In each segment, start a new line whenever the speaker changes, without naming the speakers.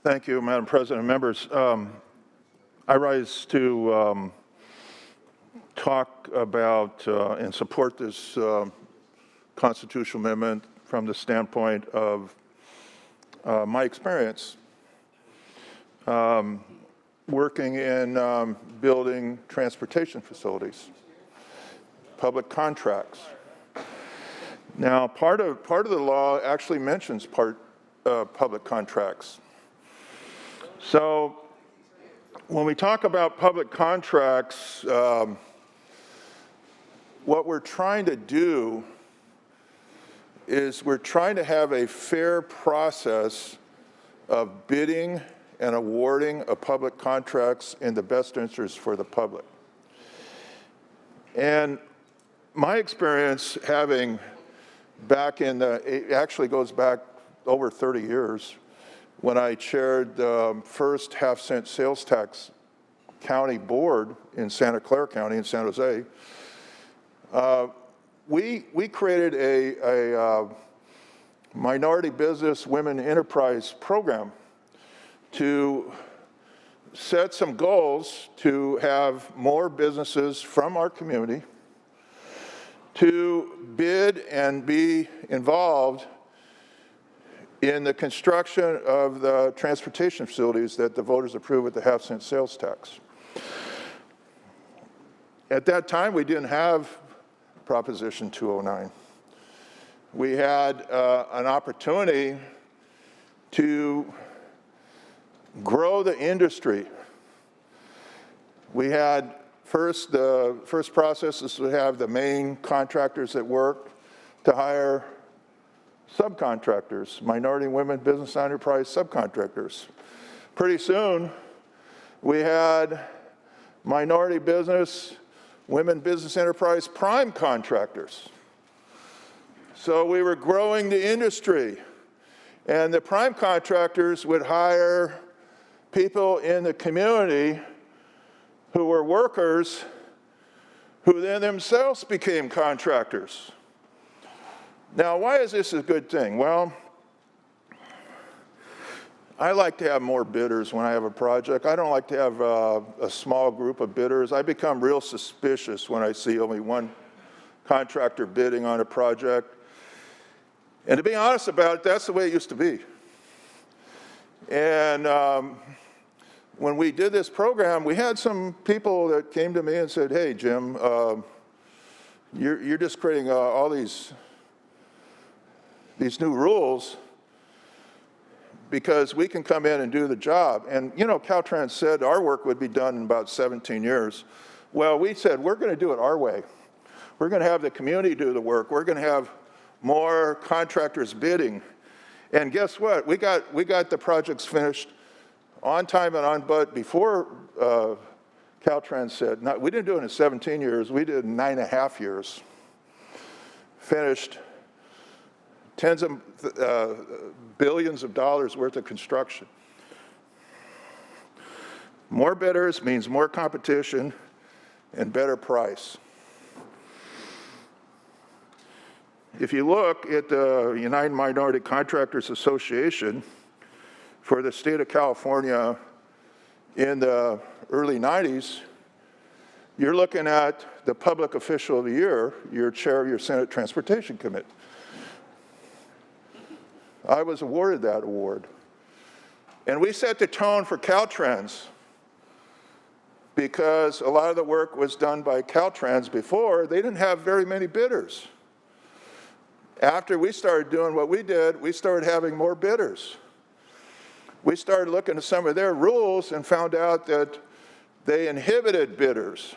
Thank you, Madam President. Members, I rise to talk about and support this constitutional amendment from the standpoint of my experience working in building transportation facilities, public contracts. Now, part of the law actually mentions public contracts. So when we talk about public contracts, what we're trying to do is we're trying to have a fair process of bidding and awarding of public contracts in the best interest for the public. And my experience having it actually goes back over 30 years, when I chaired the first half-cent sales tax county board in Santa Clara County in San Jose, we created a minority business women enterprise program to set some goals to have more businesses from our community to bid and be involved in the construction of the transportation facilities that the voters approved with the half-cent sales tax. At that time, we didn't have Proposition 209. We had an opportunity to grow the industry. We had the first process is to have the main contractors that work to hire subcontractors, minority women business enterprise subcontractors. Pretty soon, we had minority business, women business enterprise prime contractors. So we were growing the industry, and the prime contractors would hire people in the community who were workers who then themselves became contractors. Now, why is this a good thing? Well, I like to have more bidders when I have a project. I don't like to have a small group of bidders. I become real suspicious when I see only one contractor bidding on a project. And to be honest about it, that's the way it used to be. And when we did this program, we had some people that came to me and said, hey, Jim, you're just creating all these new rules because we can come in and do the job. And you know, Caltrans said our work would be done in about 17 years. Well, we said we're going to do it our way. We're going to have the community do the work. We're going to have more contractors bidding. And guess what? We got the projects finished on time and on budget before Caltrans said. We didn't do it in 17 years. We did 9.5 years. Finished tens of billions of dollars worth of construction. More bidders means more competition and better price. If you look at the United Minority Contractors Association for the state of California in the early 90s, you're looking at the Public Official of the Year, your chair of your Senate Transportation Committee. I was awarded that award. And we set the tone for Caltrans because a lot of the work was done by Caltrans before. They didn't have very many bidders. After we started doing what we did, we started having more bidders. We started looking at some of their rules and found out that they inhibited bidders.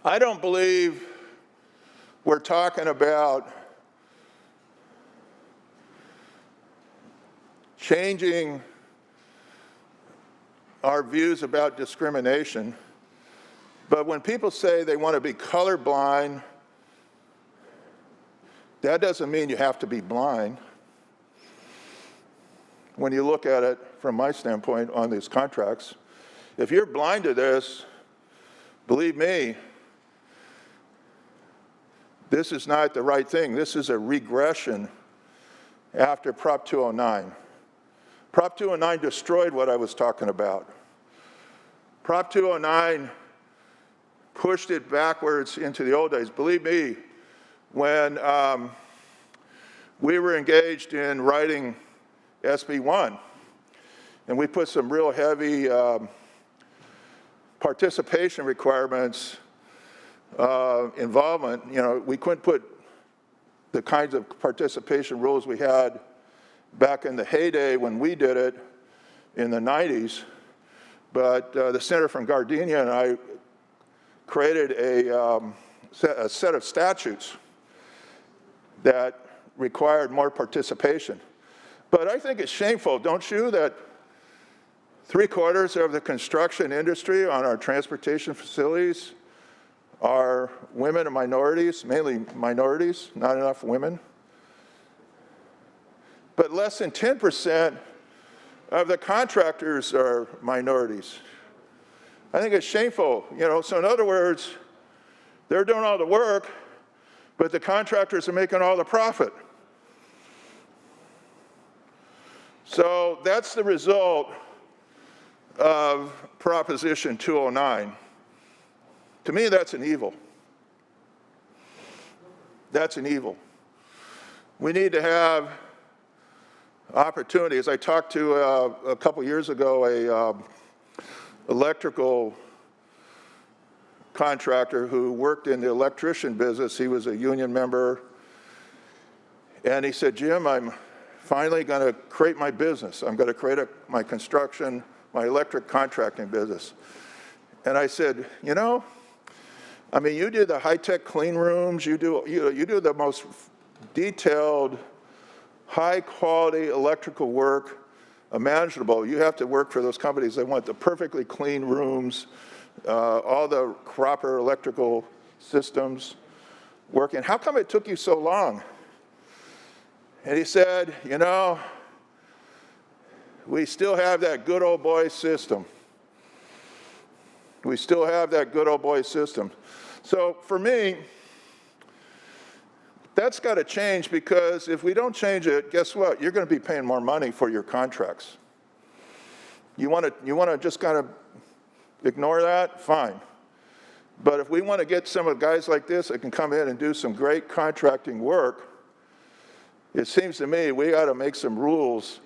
I don't believe we're talking about changing our views about discrimination, but when people say they want to be colorblind, that doesn't mean you have to be blind. When you look at it from my standpoint on these contracts, if you're blind to this, believe me, this is not the right thing. This is a regression after Prop 209. Prop 209 destroyed what I was talking about. Prop 209 pushed it backwards into the old days. Believe me, when we were engaged in writing SB 1, and we put some real heavy participation requirements, involvement, we couldn't put the kinds of participation rules we had back in the heyday when we did it in the 90s. But the senator from Gardenia and I created a set of statutes that required more participation. But I think it's shameful, don't you, that 3/4 of the construction industry on our transportation facilities are women and minorities, mainly minorities, not enough women. But less than 10% of the contractors are minorities. I think it's shameful, so in other words, they're doing all the work, but the contractors are making all the profit. So that's the result of Proposition 209. To me, that's an evil. That's an evil. We need to have opportunities. I talked to a couple years ago a electrical contractor who worked in the electrician business. He was a union member, and he said, "Jim, I'm finally going to create my business. I'm going to create my construction, my electric contracting business." And I said, you do the high-tech clean rooms, you do the most detailed, high-quality electrical work imaginable. You have to work for those companies that want the perfectly clean rooms, all the proper electrical systems working. How come it took you so long? And he said, we still have that good old boy system. We still have that good old boy system. So for me, that's got to change, because if we don't change it, guess what? You're going to be paying more money for your contracts. You want to just kind of ignore that? Fine. But if we want to get some of the guys like this that can come in and do some great contracting work, it seems to me we got to make some rules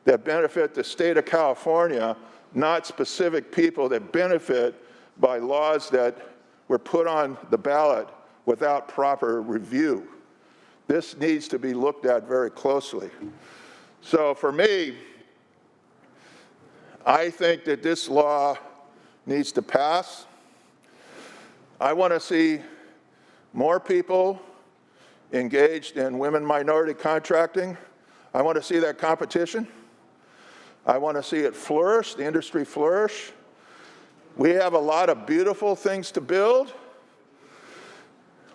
that benefit the state of California, not specific people that benefit by laws that were put on the ballot without proper review. This needs to be looked at very closely. So for me, I think that this law needs to pass. I want to see more people engaged in women minority contracting. I want to see that competition. I want to see it flourish, the industry flourish. We have a lot of beautiful things to build.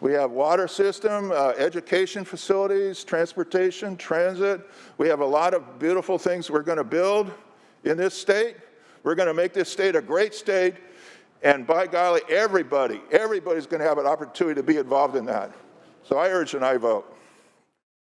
We have water system, education facilities, transportation, transit. We have a lot of beautiful things we're going to build in this state. We're going to make this state a great state, and by golly, everybody's going to have an opportunity to be involved in that. So I urge an aye vote.